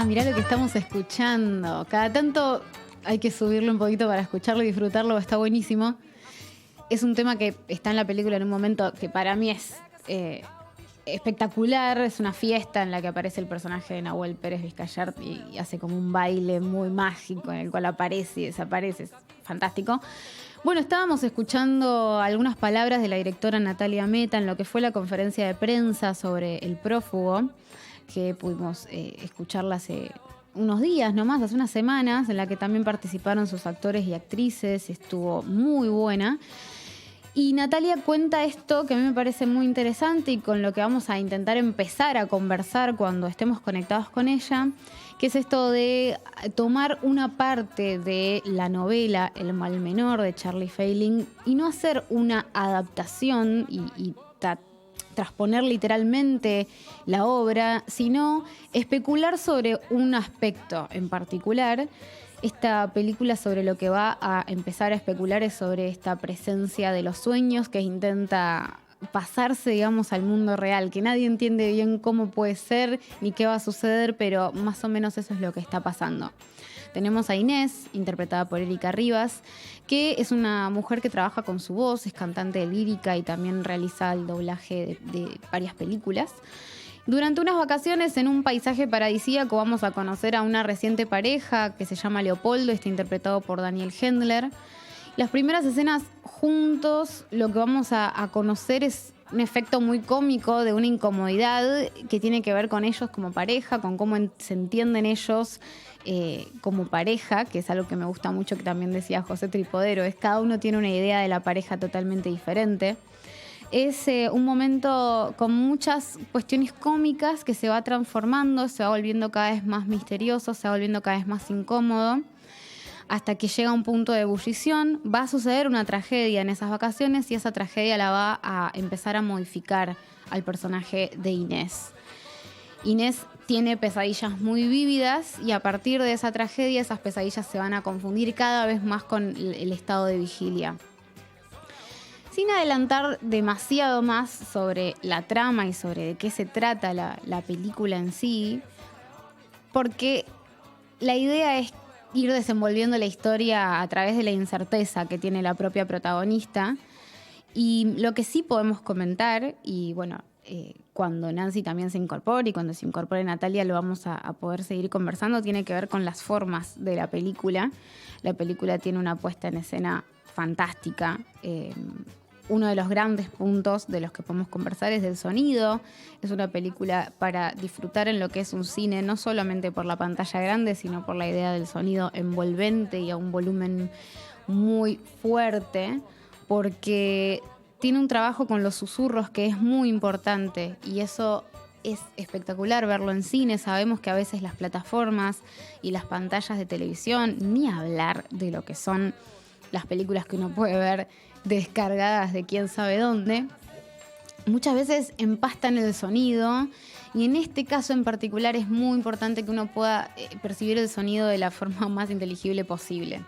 Mirá lo que estamos escuchando. Cada tanto hay que subirlo un poquito para escucharlo y disfrutarlo, está buenísimo. Es un tema que está en la película en un momento que para mí es espectacular. Es una fiesta en la que aparece el personaje de Nahuel Pérez Vizcayart y hace como un baile muy mágico en el cual aparece y desaparece. Es fantástico. Bueno, estábamos escuchando algunas palabras de la directora Natalia Meta en lo que fue la conferencia de prensa sobre El prófugo, que pudimos escucharla hace unos días nomás, hace unas semanas, en la que también participaron sus actores y actrices. Estuvo muy buena. Y Natalia cuenta esto que a mí me parece muy interesante y con lo que vamos a intentar empezar a conversar cuando estemos conectados con ella, que es esto de tomar una parte de la novela El mal menor de Charlie Feiling y no hacer una adaptación y transponer literalmente la obra, sino especular sobre un aspecto en particular. Esta película sobre lo que va a empezar a especular es sobre esta presencia de los sueños que intenta pasarse, digamos, al mundo real, que nadie entiende bien cómo puede ser ni qué va a suceder, pero más o menos eso es lo que está pasando. Tenemos a Inés, interpretada por Erika Rivas, que es una mujer que trabaja con su voz, es cantante lírica y también realiza el doblaje de varias películas. Durante unas vacaciones en un paisaje paradisíaco vamos a conocer a una reciente pareja que se llama Leopoldo, está interpretado por Daniel Hendler. Las primeras escenas juntos, lo que vamos a conocer es un efecto muy cómico de una incomodidad que tiene que ver con ellos como pareja, con cómo se entienden ellos como pareja, que es algo que me gusta mucho, que también decía José Tripodero, es cada uno tiene una idea de la pareja totalmente diferente. Es un momento con muchas cuestiones cómicas que se va transformando, se va volviendo cada vez más misterioso, se va volviendo cada vez más incómodo, hasta que llega un punto de ebullición. Va a suceder una tragedia en esas vacaciones y esa tragedia la va a empezar a modificar al personaje de Inés. Inés tiene pesadillas muy vívidas y a partir de esa tragedia esas pesadillas se van a confundir cada vez más con el estado de vigilia. Sin adelantar demasiado más sobre la trama y sobre de qué se trata la película en sí, porque la idea es ir desenvolviendo la historia a través de la incerteza que tiene la propia protagonista. Y lo que sí podemos comentar, y bueno, cuando Nancy también se incorpore y cuando se incorpore Natalia lo vamos a poder seguir conversando, tiene que ver con las formas de la película. La película tiene una puesta en escena fantástica. Uno de los grandes puntos de los que podemos conversar es del sonido. Es una película para disfrutar en lo que es un cine, no solamente por la pantalla grande, sino por la idea del sonido envolvente y a un volumen muy fuerte, porque tiene un trabajo con los susurros que es muy importante y eso es espectacular verlo en cine. Sabemos que a veces las plataformas y las pantallas de televisión, ni hablar de lo que son las películas que uno puede ver descargadas de quién sabe dónde, muchas veces empastan el sonido y en este caso en particular es muy importante que uno pueda percibir el sonido de la forma más inteligible posible.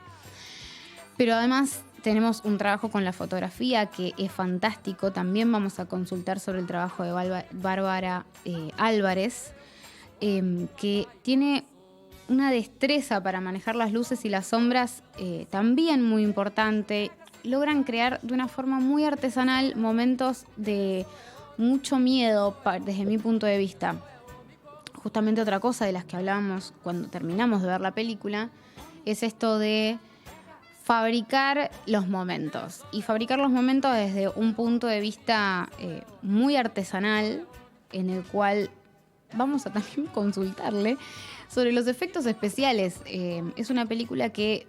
Pero además tenemos un trabajo con la fotografía que es fantástico. También vamos a consultar sobre el trabajo de Bárbara Álvarez, que tiene una destreza para manejar las luces y las sombras también muy importante. Logran crear de una forma muy artesanal momentos de mucho miedo desde mi punto de vista. Justamente otra cosa de las que hablábamos cuando terminamos de ver la película es esto de fabricar los momentos. Y fabricar los momentos desde un punto de vista muy artesanal, en el cual vamos a también consultarle sobre los efectos especiales. Es una película que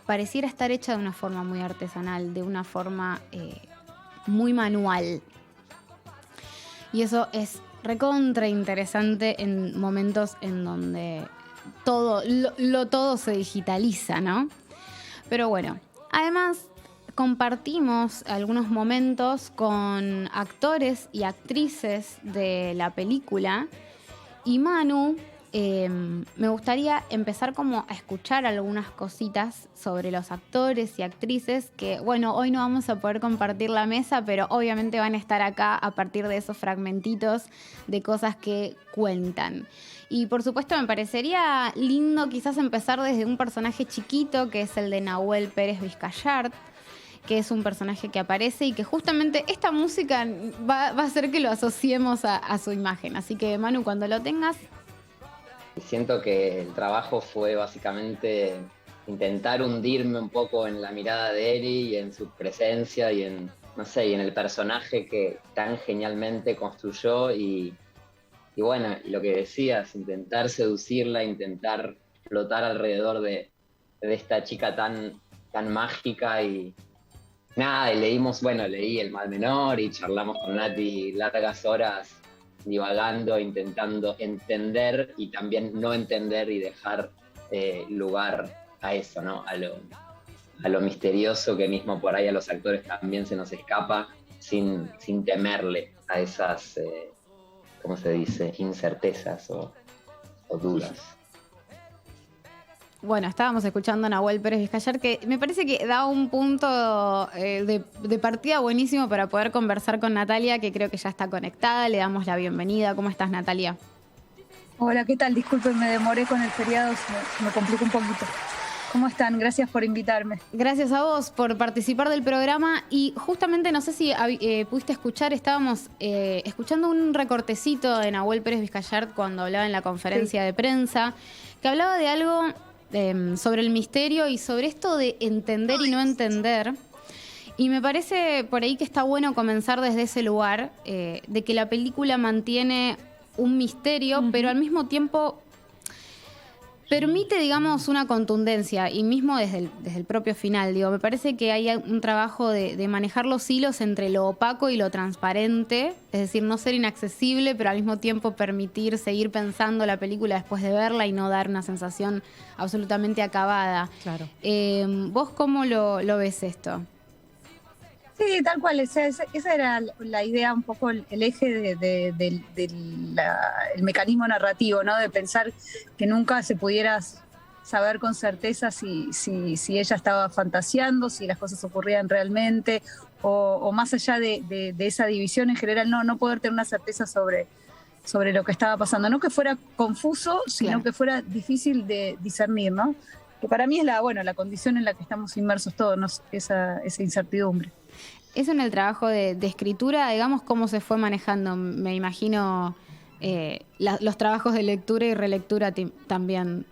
pareciera estar hecha de una forma muy artesanal, de una forma muy manual. Y eso es recontra interesante en momentos en donde todo se digitaliza, ¿no? Pero bueno, además compartimos algunos momentos con actores y actrices de la película y Manu me gustaría empezar como a escuchar algunas cositas sobre los actores y actrices que, bueno, hoy no vamos a poder compartir la mesa, pero obviamente van a estar acá a partir de esos fragmentitos de cosas que cuentan. Y por supuesto me parecería lindo quizás empezar desde un personaje chiquito, que es el de Nahuel Pérez Vizcayart, que es un personaje que aparece y que justamente esta música va a hacer que lo asociemos a su imagen. Así que, Manu, cuando lo tengas... Siento que el trabajo fue básicamente intentar hundirme un poco en la mirada de Eri y en su presencia y en, no sé, y en el personaje que tan genialmente construyó y bueno, y lo que decías, intentar seducirla, intentar flotar alrededor de esta chica tan mágica y nada, y leí El Mal Menor y charlamos con Nati largas horas divagando, intentando entender y también no entender y dejar lugar a eso, ¿no? A lo misterioso que mismo por ahí a los actores también se nos escapa sin temerle a esas, ¿cómo se dice? Incertezas o dudas. Bueno, estábamos escuchando a Nahuel Pérez Vizcayart, que me parece que da un punto de partida buenísimo para poder conversar con Natalia, que creo que ya está conectada. Le damos la bienvenida. ¿Cómo estás, Natalia? Hola, ¿qué tal? Disculpen, me demoré con el feriado, se me complicó un poquito. ¿Cómo están? Gracias por invitarme. Gracias a vos por participar del programa. Y justamente, no sé si pudiste escuchar, estábamos escuchando un recortecito de Nahuel Pérez Vizcayart cuando hablaba en la conferencia de prensa, que hablaba de algo... sobre el misterio y sobre esto de entender y no entender. Y me parece por ahí que está bueno comenzar desde ese lugar, de que la película mantiene un misterio, pero al mismo tiempo permite, digamos, una contundencia, y mismo desde el propio final. Digo, me parece que hay un trabajo de manejar los hilos entre lo opaco y lo transparente, es decir, no ser inaccesible, pero al mismo tiempo permitir seguir pensando la película después de verla y no dar una sensación absolutamente acabada. Claro. ¿Vos cómo lo ves esto? Sí, tal cual, esa era la idea, un poco el eje del el mecanismo narrativo, ¿no? De pensar que nunca se pudiera saber con certeza si ella estaba fantaseando, si las cosas ocurrían realmente, o más allá de esa división en general, no poder tener una certeza sobre lo que estaba pasando. No que fuera confuso, sino claro, que fuera difícil de discernir, ¿no? Que para mí es la condición en la que estamos inmersos todos, ¿no? esa incertidumbre. Eso en el trabajo de escritura, digamos, ¿cómo se fue manejando? Me imagino los trabajos de lectura y relectura también.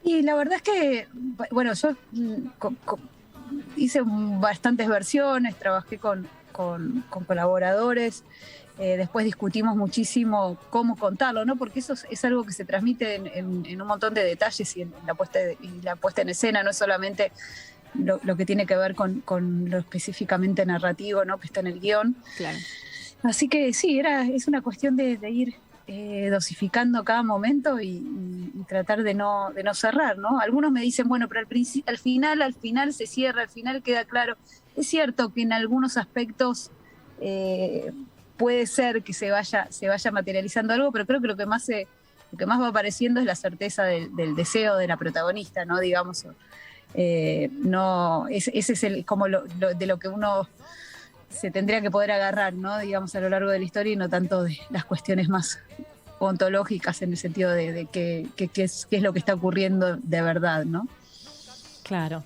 Y la verdad es que, bueno, yo hice bastantes versiones, trabajé con colaboradores, después discutimos muchísimo cómo contarlo, ¿no? Porque eso es algo que se transmite en un montón de detalles y en la puesta en escena, no es solamente lo que tiene que ver con lo específicamente narrativo, ¿no? Que está en el guión. Claro. Así que sí, es una cuestión de ir dosificando cada momento y tratar de no cerrar, ¿no? Algunos me dicen, bueno, pero al final se cierra, al final queda claro. Es cierto que en algunos aspectos puede ser que se vaya materializando algo, pero creo que lo que más va apareciendo es la certeza del deseo de la protagonista, ¿no? Digamos, no, ese es como de lo que uno se tendría que poder agarrar, ¿no? Digamos, a lo largo de la historia, y no tanto de las cuestiones más ontológicas en el sentido de qué es lo que está ocurriendo de verdad, ¿no? Claro.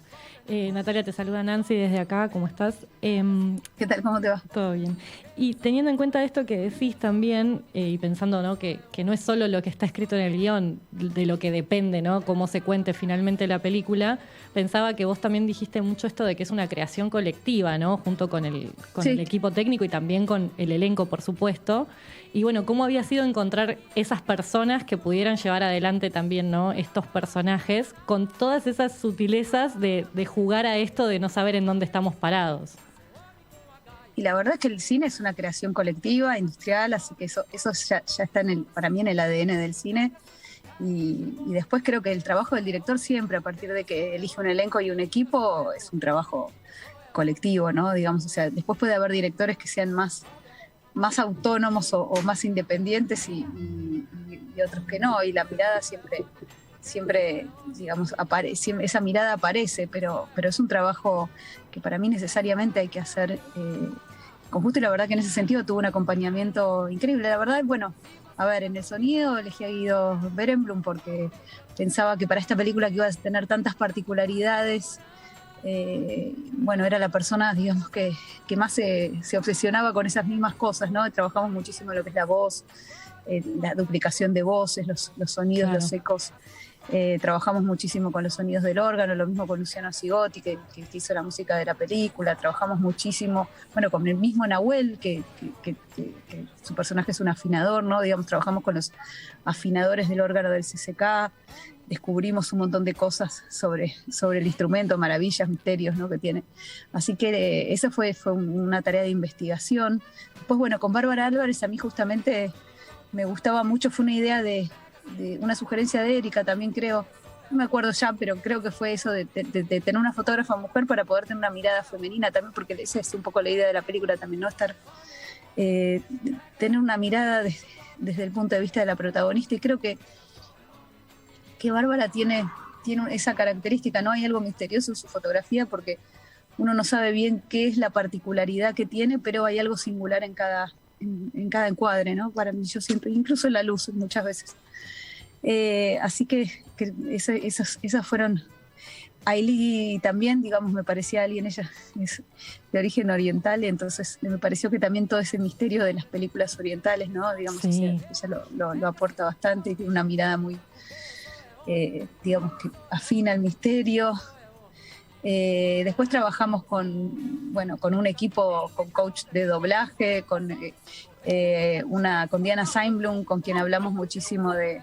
Natalia, te saluda Nancy desde acá, ¿cómo estás? ¿Qué tal? ¿Cómo te va? Todo bien. Y teniendo en cuenta esto que decís también, y pensando, ¿no? que no es solo lo que está escrito en el guión, de lo que depende, ¿no? Cómo se cuente finalmente la película, pensaba que vos también dijiste mucho esto de que es una creación colectiva, ¿no? Junto con el equipo técnico y también con el elenco, por supuesto. Y bueno, ¿cómo había sido encontrar esas personas que pudieran llevar adelante también, ¿no? Estos personajes con todas esas sutilezas de jugar a esto de no saber en dónde estamos parados? Y la verdad es que el cine es una creación colectiva, industrial, así que eso ya está para mí en el ADN del cine. Y después creo que el trabajo del director siempre, a partir de que elige un elenco y un equipo, es un trabajo colectivo, ¿no? Digamos, o sea, después puede haber directores que sean más autónomos o más independientes y y otros que no, y la mirada siempre digamos, esa mirada aparece, pero es un trabajo que para mí necesariamente hay que hacer conjunto, y la verdad que en ese sentido tuvo un acompañamiento increíble. La verdad, bueno, a ver, en el sonido elegí a Guido Berenblum porque pensaba que para esta película que iba a tener tantas particularidades, bueno, era la persona, digamos, que más se obsesionaba con esas mismas cosas, ¿no? Trabajamos muchísimo en lo que es la voz, la duplicación de voces, los sonidos, claro, los ecos. Trabajamos muchísimo con los sonidos del órgano, lo mismo con Luciano Sigotti, que hizo la música de la película. Trabajamos muchísimo, bueno, con el mismo Nahuel, que su personaje es un afinador, ¿no? Digamos, trabajamos con los afinadores del órgano del CCK, descubrimos un montón de cosas sobre el instrumento, maravillas, misterios, ¿no?, que tiene. Así que esa fue una tarea de investigación. Después, bueno, con Bárbara Álvarez a mí justamente me gustaba mucho, fue una idea de una sugerencia de Erika también, creo, no me acuerdo ya, pero creo que fue eso de tener una fotógrafa mujer para poder tener una mirada femenina también, porque esa es un poco la idea de la película también, ¿no? Tener una mirada desde el punto de vista de la protagonista, y creo que Bárbara tiene esa característica, ¿no? Hay algo misterioso en su fotografía porque uno no sabe bien qué es la particularidad que tiene, pero hay algo singular en cada encuadre, ¿no? Para mí, yo siempre, incluso en la luz muchas veces. Así que esas fueron. Ailey también, digamos, me parecía alguien, ella es de origen oriental, entonces me pareció que también todo ese misterio de las películas orientales, ¿no? Digamos, sí, ella lo aporta bastante, tiene una mirada muy, digamos, que afina al misterio. Después trabajamos con un equipo, con coach de doblaje, con Diana Seinblum, con quien hablamos muchísimo de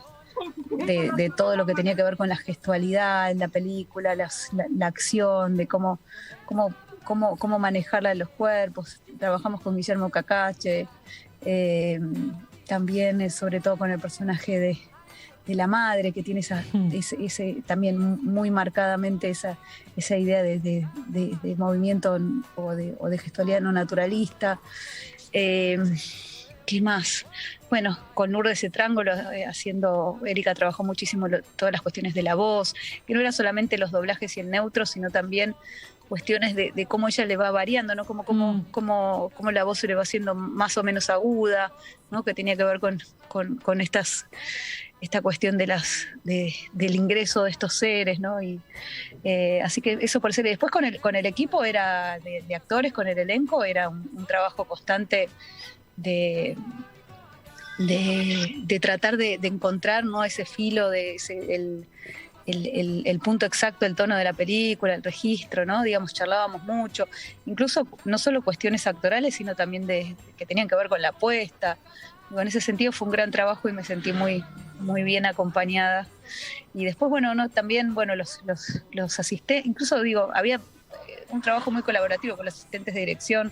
todo lo que tenía que ver con la gestualidad en la película, la acción, de cómo manejarla en los cuerpos. Trabajamos con Guillermo Cacache, también sobre todo con el personaje de la madre, que tiene ese también muy marcadamente esa idea de movimiento o de gestualidad no naturalista. ¿Qué más? Bueno, con Lourdes Etrángulo Erika trabajó muchísimo todas las cuestiones de la voz, que no era solamente los doblajes y el neutro, sino también cuestiones de cómo ella le va variando, ¿no? Cómo la voz se le va haciendo más o menos aguda, ¿no? Que tenía que ver con esta cuestión del ingreso de estos seres, ¿no? Y así que eso por ser. Después con el equipo era de actores, con el elenco, era un trabajo constante de tratar de encontrar, ¿no?, ese filo, el punto exacto, el tono de la película, el registro, ¿no? Digamos, charlábamos mucho, incluso no solo cuestiones actorales, sino también que tenían que ver con la apuesta. En ese sentido fue un gran trabajo y me sentí muy, muy bien acompañada. Y después, también, los asistentes, incluso había un trabajo muy colaborativo con los asistentes de dirección,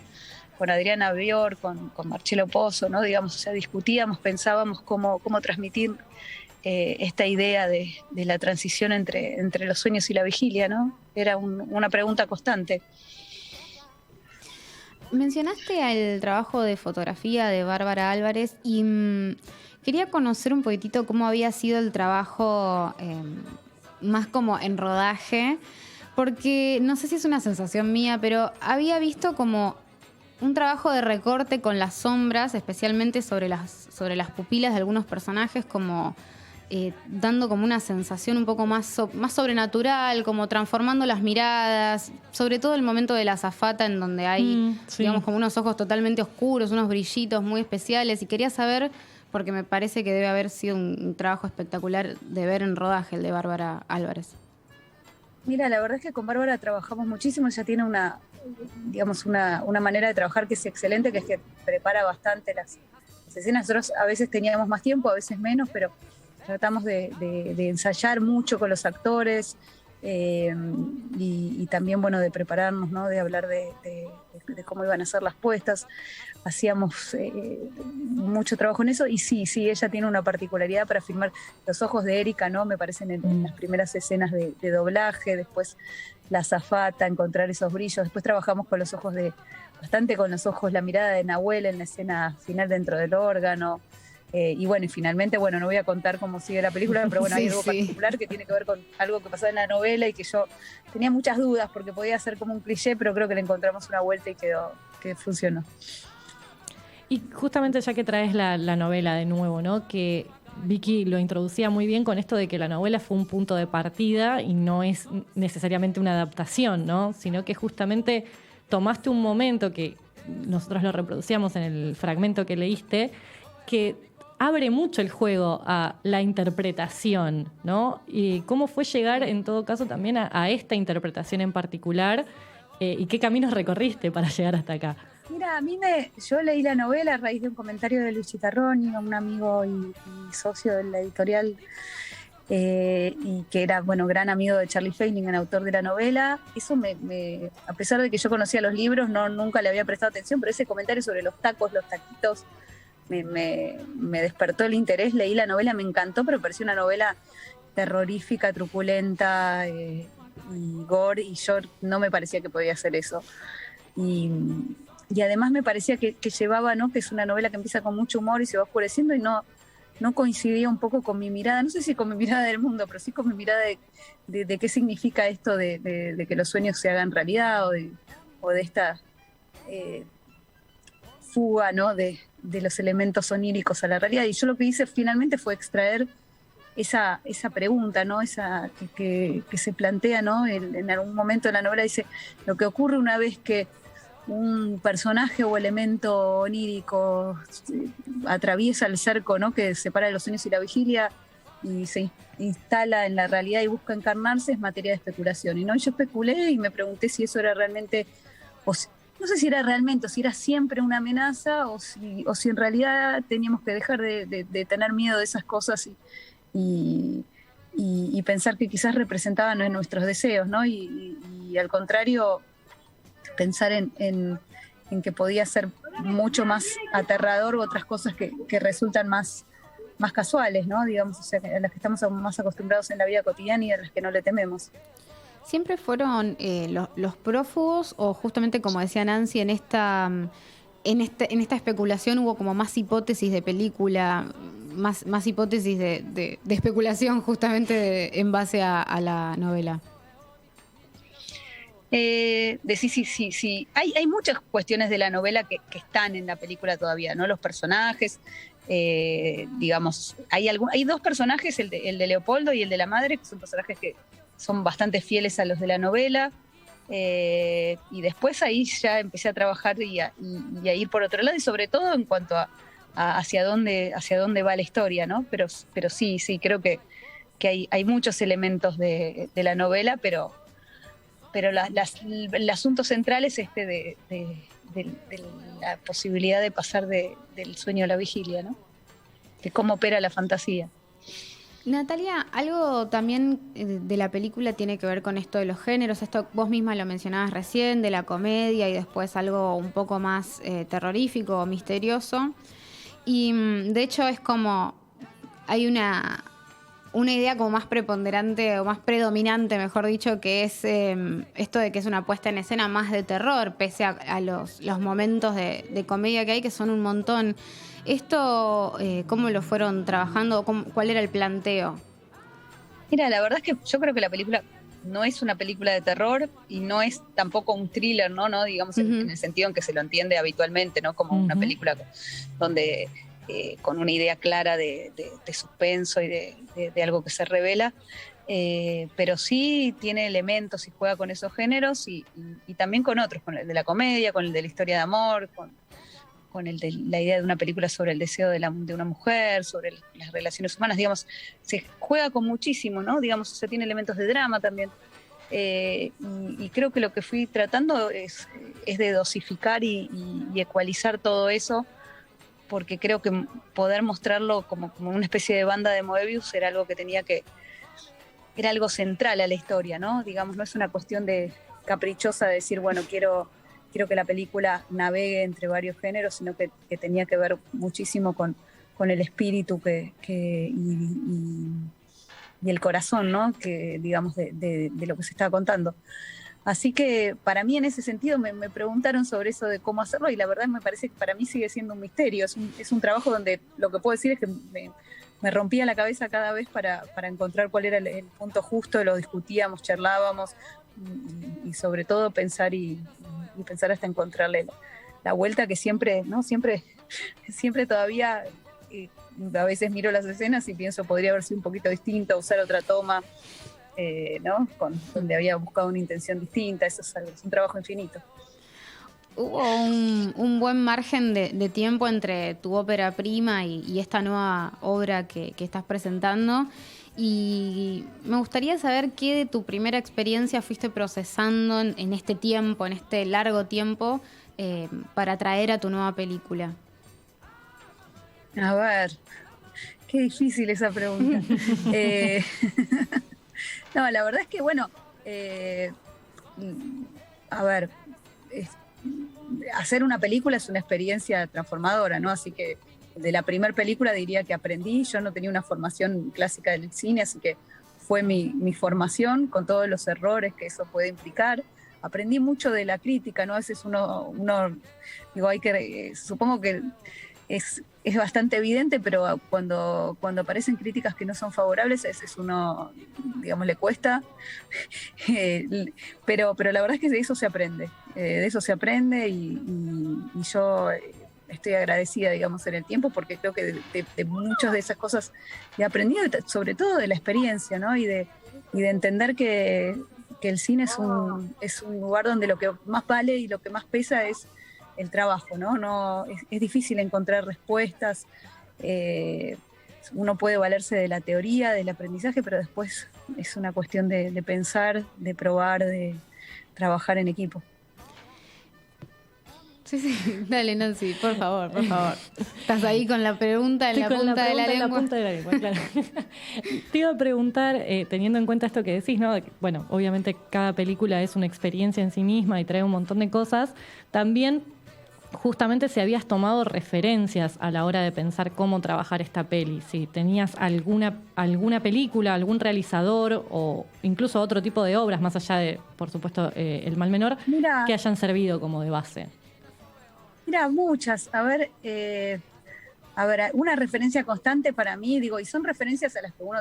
con Adriana Bior, con Marcelo Pozo, ¿no? Digamos, o sea, discutíamos, pensábamos cómo transmitir esta idea de la transición entre los sueños y la vigilia, ¿no? Era una pregunta constante. Mencionaste el trabajo de fotografía de Bárbara Álvarez y quería conocer un poquitito cómo había sido el trabajo más como en rodaje, porque no sé si es una sensación mía, pero había visto como un trabajo de recorte con las sombras, especialmente sobre las pupilas de algunos personajes, como dando como una sensación un poco más sobrenatural, como transformando las miradas, sobre todo el momento de la azafata, en donde hay, digamos, como unos ojos totalmente oscuros, unos brillitos muy especiales. Y quería saber, porque me parece que debe haber sido un trabajo espectacular de ver en rodaje el de Bárbara Álvarez. Mira, la verdad es que con Bárbara trabajamos muchísimo. Ella tiene una manera de trabajar que es excelente, que es que prepara bastante las escenas. Nosotros a veces teníamos más tiempo, a veces menos, pero tratamos de ensayar mucho con los actores y también, de prepararnos, ¿no? De hablar de cómo iban a ser las puestas. Hacíamos mucho trabajo en eso y sí, ella tiene una particularidad para filmar los ojos de Erika, ¿no? Me parecen en las primeras escenas de doblaje, después la azafata, encontrar esos brillos. Después trabajamos con los ojos bastante con los ojos, la mirada de Nahuel en la escena final dentro del órgano. Y bueno, y finalmente, bueno, no voy a contar cómo sigue la película, pero bueno, hay algo Sí. particular que tiene que ver con algo que pasaba en la novela y que yo tenía muchas dudas porque podía ser como un cliché, pero creo que le encontramos una vuelta y que funcionó. Y justamente ya que traes la novela de nuevo, ¿no? Que Vicky lo introducía muy bien con esto de que la novela fue un punto de partida y no es necesariamente una adaptación, ¿no? Sino que justamente tomaste un momento que nosotros lo reproducíamos en el fragmento que leíste, que abre mucho el juego a la interpretación, ¿no? Y cómo fue llegar, en todo caso, también a esta interpretación en particular, y qué caminos recorriste para llegar hasta acá. Mira, yo leí la novela a raíz de un comentario de Luis Chitarroni, un amigo y socio de la editorial, y que era, bueno, gran amigo de Charlie Feining, autor de la novela. Eso a pesar de que yo conocía los libros, nunca le había prestado atención, pero ese comentario sobre los tacos, los taquitos, me despertó el interés. Leí la novela, me encantó, pero pareció una novela terrorífica, truculenta, y gore, y yo no me parecía que podía hacer eso. Y además me parecía que llevaba, ¿no? Que es una novela que empieza con mucho humor y se va oscureciendo, y no coincidía un poco con mi mirada, no sé si con mi mirada del mundo, pero sí con mi mirada de qué significa esto de que los sueños se hagan realidad, o de esta fuga, ¿no? de los elementos oníricos a la realidad. Y yo lo que hice finalmente fue extraer esa pregunta, ¿no? Esa que se plantea, ¿no? En algún momento de la novela dice, lo que ocurre una vez que un personaje o elemento onírico atraviesa el cerco, ¿no? Que separa los sueños y la vigilia y se instala en la realidad y busca encarnarse, es materia de especulación. Y no, yo especulé y me pregunté si eso era realmente, no sé si era realmente, o si era siempre una amenaza, o si en realidad teníamos que dejar de tener miedo de esas cosas y pensar que quizás representaban nuestros deseos, ¿no? Y al contrario, pensar en que podía ser mucho más aterrador, otras cosas que resultan más casuales, ¿no? Digamos, o sea, a las que estamos más acostumbrados en la vida cotidiana y a las que no le tememos. ¿Siempre fueron los prófugos, o justamente, como decía Nancy, en esta especulación hubo como más hipótesis de película, más hipótesis de especulación justamente en base a la novela? Sí. Hay muchas cuestiones de la novela que están en la película todavía, ¿no? Los personajes, digamos, hay dos personajes, el de Leopoldo y el de la madre, que son personajes que son bastante fieles a los de la novela. Y después ahí ya empecé a trabajar y a ir por otro lado, y sobre todo en cuanto a hacia dónde va la historia, ¿no? Pero sí, creo que hay muchos elementos de la novela, pero el asunto central es de la posibilidad de pasar del sueño a la vigilia, ¿no? De cómo opera la fantasía. Natalia, algo también de la película tiene que ver con esto de los géneros. Esto vos misma lo mencionabas recién, de la comedia y después algo un poco más terrorífico o misterioso. Y de hecho es como, hay una idea como más preponderante o más predominante, mejor dicho, que es esto de que es una puesta en escena más de terror, pese a los momentos de comedia que hay, que son un montón. ¿Esto cómo lo fueron trabajando? ¿Cuál era el planteo? Mira, la verdad es que yo creo que la película no es una película de terror y no es tampoco un thriller, ¿no? Digamos, en el sentido en que se lo entiende habitualmente, ¿no? Como una película donde con una idea clara de suspenso y de algo que se revela, pero sí tiene elementos y juega con esos géneros y también con otros, con el de la comedia, con el de la historia de amor, con el de la idea de una película sobre el deseo de una mujer, sobre las relaciones humanas, digamos, se juega con muchísimo, ¿no? Digamos, o sea, tiene elementos de drama también. Y creo que lo que fui tratando es de dosificar y ecualizar todo eso, porque creo que poder mostrarlo como una especie de banda de Moebius era algo era algo central a la historia, ¿no? Digamos, no es una cuestión de caprichosa de decir, bueno, quiero que la película navegue entre varios géneros, sino que tenía que ver muchísimo con el espíritu y el corazón, ¿no? Que, digamos, de lo que se estaba contando. Así que para mí en ese sentido me preguntaron sobre eso de cómo hacerlo y la verdad me parece que para mí sigue siendo un misterio. Es un trabajo donde lo que puedo decir es que me rompía la cabeza cada vez para encontrar cuál era el punto justo, lo discutíamos, charlábamos y sobre todo pensar y pensar hasta encontrarle la vuelta que siempre, ¿no? Siempre todavía a veces miro las escenas y pienso podría haber sido un poquito distinto, usar otra toma. ¿No? Donde había buscado una intención distinta, eso es un trabajo infinito. Hubo un buen margen de tiempo entre tu ópera prima y esta nueva obra que estás presentando, y me gustaría saber qué de tu primera experiencia fuiste procesando en este tiempo, en este largo tiempo, para traer a tu nueva película. A ver, qué difícil esa pregunta. No, la verdad es que, bueno, a ver, hacer una película es una experiencia transformadora, ¿no? Así que de la primera película diría que aprendí. Yo no tenía una formación clásica del cine, así que fue mi formación con todos los errores que eso puede implicar. Aprendí mucho de la crítica, ¿no? A veces uno digo, supongo que es bastante evidente, pero cuando aparecen críticas que no son favorables, a veces uno, digamos, le cuesta. Pero la verdad es que de eso se aprende. Y yo estoy agradecida, digamos, en el tiempo, porque creo que de muchas de esas cosas he aprendido, sobre todo de la experiencia, ¿no? Y de entender que el cine es un lugar donde lo que más vale y lo que más pesa es el trabajo, ¿no? Es difícil encontrar respuestas. Uno puede valerse de la teoría, del aprendizaje, pero después es una cuestión de pensar, de probar, de trabajar en equipo. Sí, dale, Nancy, por favor. Estás ahí con la pregunta en la punta de la lengua. Claro. Te iba a preguntar, teniendo en cuenta esto que decís, ¿no? Bueno, obviamente cada película es una experiencia en sí misma y trae un montón de cosas. También, justamente, si habías tomado referencias a la hora de pensar cómo trabajar esta peli, si tenías alguna película, algún realizador o incluso otro tipo de obras, más allá de, por supuesto, El Mal Menor, que hayan servido como de base. Mira, muchas. A ver, una referencia constante para mí, digo, y son referencias a las que uno,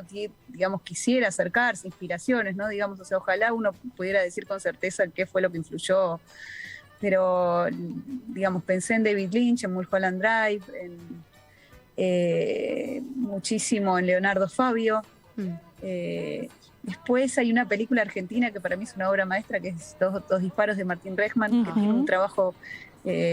digamos, quisiera acercarse, inspiraciones, ¿no? Digamos, o sea, ojalá uno pudiera decir con certeza qué fue lo que influyó. Pero, digamos, pensé en David Lynch, en Mulholland Drive, muchísimo en Leonardo Fabio. Después hay una película argentina que para mí es una obra maestra, que es Dos disparos, de Martín Rechman, que tiene un trabajo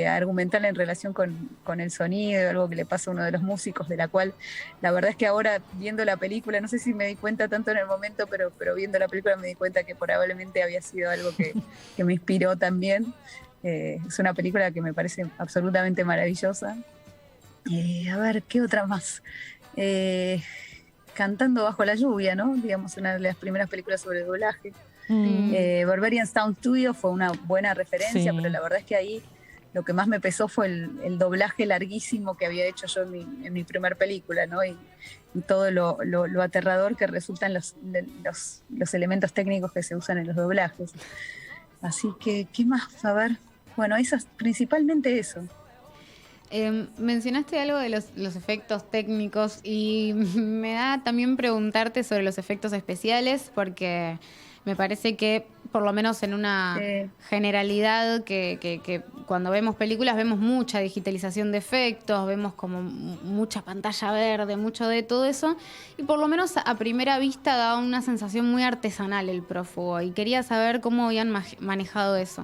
argumental en relación con el sonido, algo que le pasa a uno de los músicos, de la cual la verdad es que ahora viendo la película, no sé si me di cuenta tanto en el momento, pero viendo la película me di cuenta que probablemente había sido algo que me inspiró también. Es una película que me parece absolutamente maravillosa. A ver, ¿qué otra más? Cantando bajo la lluvia, ¿no? Digamos, una de las primeras películas sobre doblaje. Barbarian Sound Studio fue una buena referencia, sí. Pero la verdad es que ahí lo que más me pesó fue el doblaje larguísimo que había hecho yo en mi primer película, ¿no? Y todo lo aterrador que resultan los elementos técnicos que se usan en los doblajes. Así que, ¿qué más? A ver, bueno, principalmente eso. Mencionaste algo de los efectos técnicos y me da también preguntarte sobre los efectos especiales, porque me parece que, por lo menos en una generalidad, que cuando vemos películas vemos mucha digitalización de efectos, vemos como mucha pantalla verde, mucho de todo eso, y por lo menos a primera vista da una sensación muy artesanal el prófugo, y quería saber cómo habían manejado eso.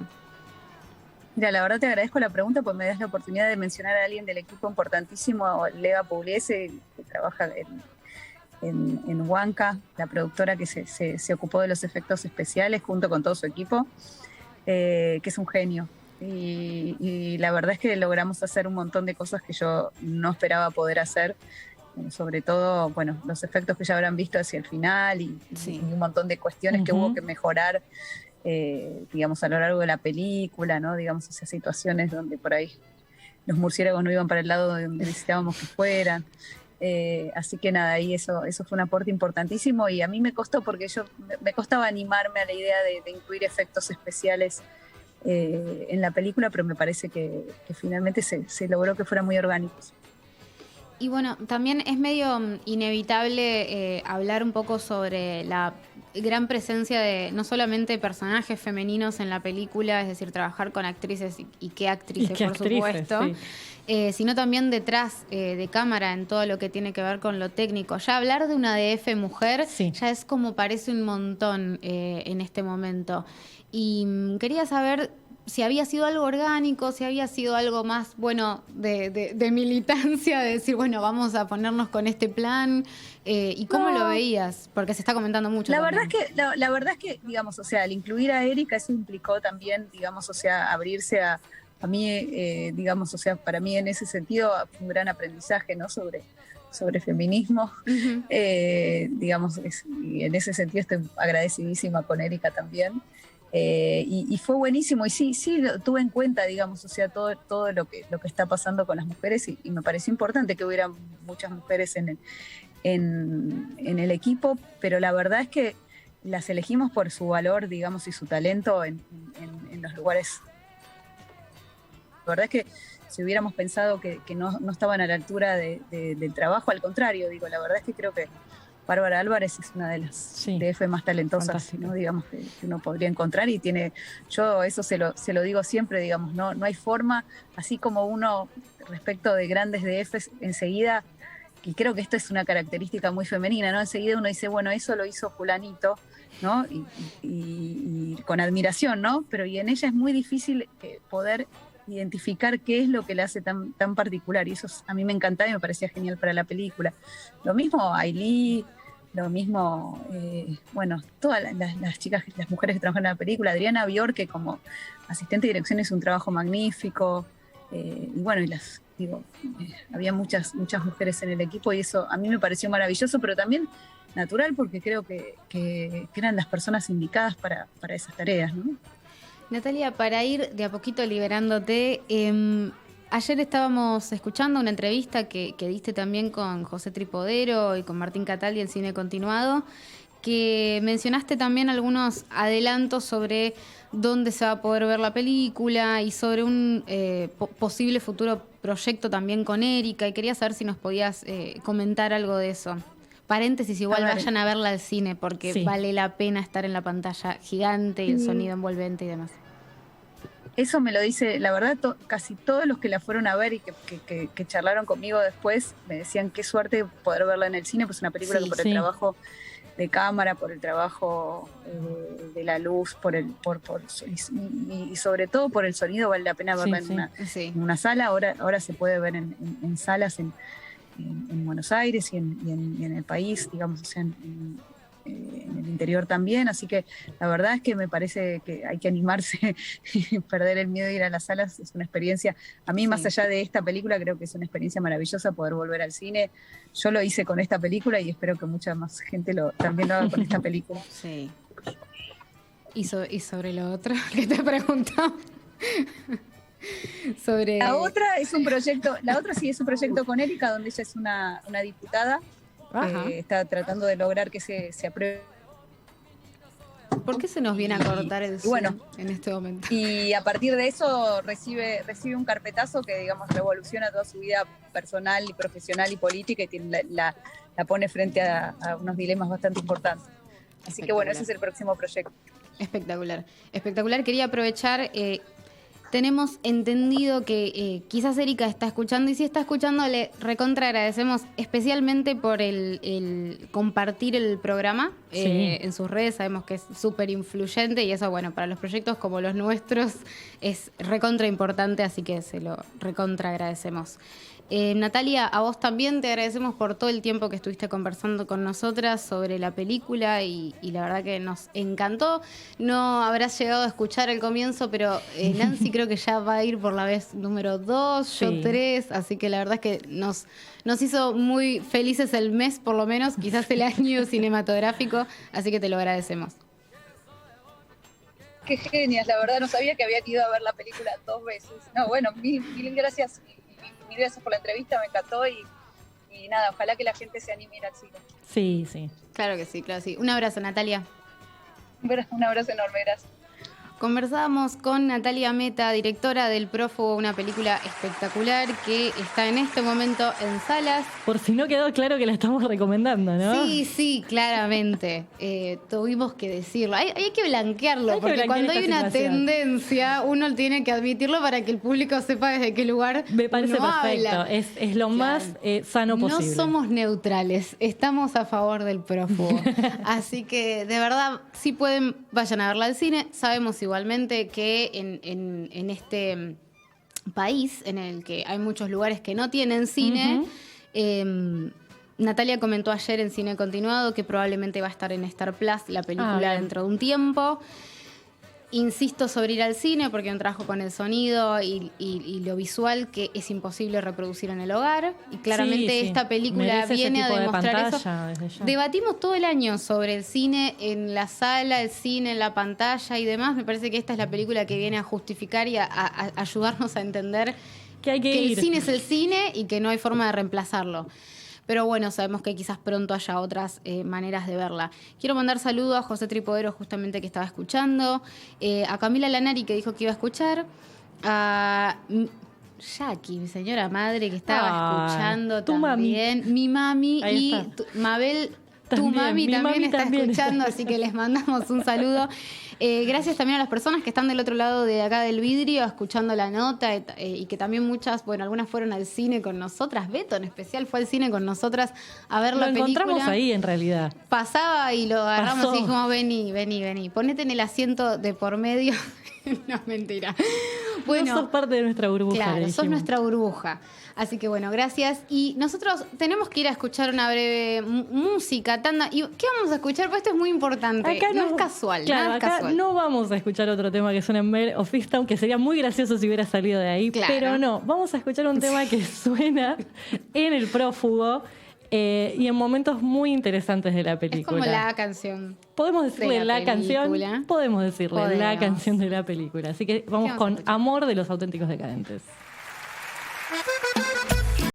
Mira, la verdad te agradezco la pregunta, porque me das la oportunidad de mencionar a alguien del equipo importantísimo, Lega Pugliese, que trabaja en Huanca, la productora que se ocupó de los efectos especiales junto con todo su equipo, que es un genio. Y la verdad es que logramos hacer un montón de cosas que yo no esperaba poder hacer, sobre todo, bueno, los efectos que ya habrán visto hacia el final y un montón de cuestiones que hubo que mejorar, digamos, a lo largo de la película, ¿no? Digamos, esas situaciones donde por ahí los murciélagos no iban para el lado donde necesitábamos que fueran. Así que nada, y eso fue un aporte importantísimo, y a mí me costó porque me costaba animarme a la idea de incluir efectos especiales en la película, pero me parece que finalmente se logró que fueran muy orgánicos. Y bueno, también es medio inevitable hablar un poco sobre la gran presencia de no solamente personajes femeninos en la película, es decir, trabajar con actrices y qué actrices, por supuesto, sí. Sino también detrás de cámara en todo lo que tiene que ver con lo técnico. Ya hablar de una DF mujer sí. Ya es como parece un montón en este momento. Y quería saber si había sido algo orgánico, si había sido algo más, bueno, de militancia, de decir, bueno, vamos a ponernos con este plan, y cómo lo veías, porque se está comentando mucho. La verdad es que, digamos, o sea, al incluir a Erika, eso implicó también, digamos, o sea, abrirse a mí, digamos, o sea, para mí en ese sentido fue un gran aprendizaje, ¿no? Sobre feminismo, uh-huh. Digamos, y en ese sentido estoy agradecidísima con Erika también. Y fue buenísimo, y sí lo tuve en cuenta, digamos, o sea, todo lo que está pasando con las mujeres, y me pareció importante que hubiera muchas mujeres en el equipo, pero la verdad es que las elegimos por su valor, digamos, y su talento en los lugares. La verdad es que si hubiéramos pensado que no estaban a la altura del trabajo, al contrario, digo, la verdad es que creo que Bárbara Álvarez es una de las DF más talentosas, ¿no? Digamos, que uno podría encontrar, y yo eso se lo digo siempre, digamos, no hay forma, así como uno respecto de grandes DFs enseguida, y creo que esto es una característica muy femenina, ¿no? Enseguida uno dice, bueno, eso lo hizo fulanito, ¿no? Y con admiración, ¿no? Pero y en ella es muy difícil poder identificar qué es lo que le hace tan particular, y eso a mí me encantaba y me parecía genial para la película. Lo mismo Ailey, lo mismo, bueno, todas las chicas, las mujeres que trabajan en la película, Adriana Bior, que como asistente de dirección hizo un trabajo magnífico, y bueno, había muchas mujeres en el equipo, y eso a mí me pareció maravilloso, pero también natural, porque creo que eran las personas indicadas para esas tareas, ¿no? Natalia, para ir de a poquito liberándote, ayer estábamos escuchando una entrevista que diste también con José Tripodero y con Martín Cataldi en Cine Continuado, que mencionaste también algunos adelantos sobre dónde se va a poder ver la película y sobre un posible futuro proyecto también con Erika, y quería saber si nos podías comentar algo de eso. Paréntesis, igual vayan a verla al cine, porque vale la pena estar en la pantalla gigante y el sonido envolvente y demás. Eso me lo dice, la verdad, casi todos los que la fueron a ver y que charlaron conmigo después me decían qué suerte poder verla en el cine, pues una película que por el trabajo de cámara, por el trabajo de la luz, y sobre todo por el sonido, vale la pena verla en una sala. Ahora se puede ver en salas en Buenos Aires y en el país, digamos, o sea, en el interior también, así que la verdad es que me parece que hay que animarse y perder el miedo de ir a las salas. Es una experiencia, a mí más allá de esta película, creo que es una experiencia maravillosa poder volver al cine. Yo lo hice con esta película y espero que mucha más gente también lo haga con esta película. Sí. ¿Y sobre lo otro que te preguntaba? Sobre... La otra sí es un proyecto con Erika, donde ella es una diputada. Está tratando de lograr que se apruebe. ¿Por qué se nos viene a cortar el Zoom en este momento? Y a partir de eso recibe un carpetazo que, digamos, revoluciona toda su vida personal y profesional y política, y la pone frente a unos dilemas bastante importantes. Así que bueno, ese es el próximo proyecto. Espectacular. Quería aprovechar... tenemos entendido que quizás Erika está escuchando, y si está escuchando le recontra agradecemos especialmente por el compartir el programa en sus redes. Sabemos que es súper influyente, y eso, bueno, para los proyectos como los nuestros es recontra importante, así que se lo recontra agradecemos. Natalia, a vos también te agradecemos por todo el tiempo que estuviste conversando con nosotras sobre la película, y la verdad que nos encantó. No habrás llegado a escuchar el comienzo, pero Nancy creo que ya va a ir por la vez número 2, yo 3, así que la verdad es que nos hizo muy felices el mes, por lo menos, quizás el año cinematográfico, así que te lo agradecemos. Qué genias, la verdad no sabía que habían ido a ver la película 2 veces. No, bueno, mil gracias. Mil gracias por la entrevista, me encantó, y y nada, ojalá que la gente se anime a ir al cine. Sí, sí. Claro que sí, claro que sí. Un abrazo, Natalia. Un abrazo enorme, gracias. Conversábamos con Natalia Meta, directora del Prófugo, una película espectacular que está en este momento en salas. Por si no quedó claro que la estamos recomendando, ¿no? Sí, claramente. Tuvimos que decirlo. Hay que blanquearlo, Hay que porque blanquear cuando hay esta una situación. tendencia, uno tiene que admitirlo para que el público sepa desde qué lugar Me parece uno perfecto. habla. Es lo más sano posible. No somos neutrales, estamos a favor del prófugo. Así que, de verdad, si pueden, vayan a verla al cine. Sabemos igualmente que en este país, en el que hay muchos lugares que no tienen cine, Natalia comentó ayer en Cine Continuado que probablemente va a estar en Star Plus la película bien. dentro de un tiempo. Insisto sobre ir al cine porque hay un trabajo con el sonido y lo visual que es imposible reproducir en el hogar. Y claramente Sí. esta película Merece ese viene a tipo de demostrar pantalla eso. desde ya. Debatimos todo el año sobre el cine en la sala, el cine en la pantalla y demás. Me parece que esta es la película que viene a justificar y a ayudarnos a entender Que hay que el ir. cine es el cine y que no hay forma de reemplazarlo. Pero bueno, sabemos que quizás pronto haya otras maneras de verla. Quiero mandar saludos a José Tripodero, justamente que estaba escuchando, a Camila Lanari, que dijo que iba a escuchar, a Jackie, mi señora madre, que estaba escuchando tu también, mi mami Ahí y está. Mabel. Tu También, mami mi también mami está también. escuchando, así que les mandamos un saludo. Gracias también a las personas que están del otro lado de acá del vidrio, escuchando la nota, y que también muchas, bueno, algunas fueron al cine con nosotras. Beto en especial fue al cine con nosotras a ver la Lo película. encontramos ahí, en realidad. Pasaba y lo agarramos Pasó. y dijimos, vení. Ponete en el asiento de por medio. No, mentira. No sos parte de nuestra burbuja. le Claro, sos dijimos. nuestra burbuja. Así que bueno, gracias. Y nosotros tenemos que ir a escuchar una breve música, tanda. ¿Y qué vamos a escuchar? Pues esto es muy importante. Acá no es casual, Claro, nada es acá casual. no vamos a escuchar otro tema que suena en Mare of Easttown, que sería muy gracioso si hubiera salido de ahí, Claro. pero no. Vamos a escuchar un tema que suena en El Prófugo y en momentos muy interesantes de la película. Es como la canción. Podemos decirle de la la canción. película. Podemos decirle la Podemos. canción de la película. Así que vamos vamos a con escuchar? Amor de los Auténticos Decadentes.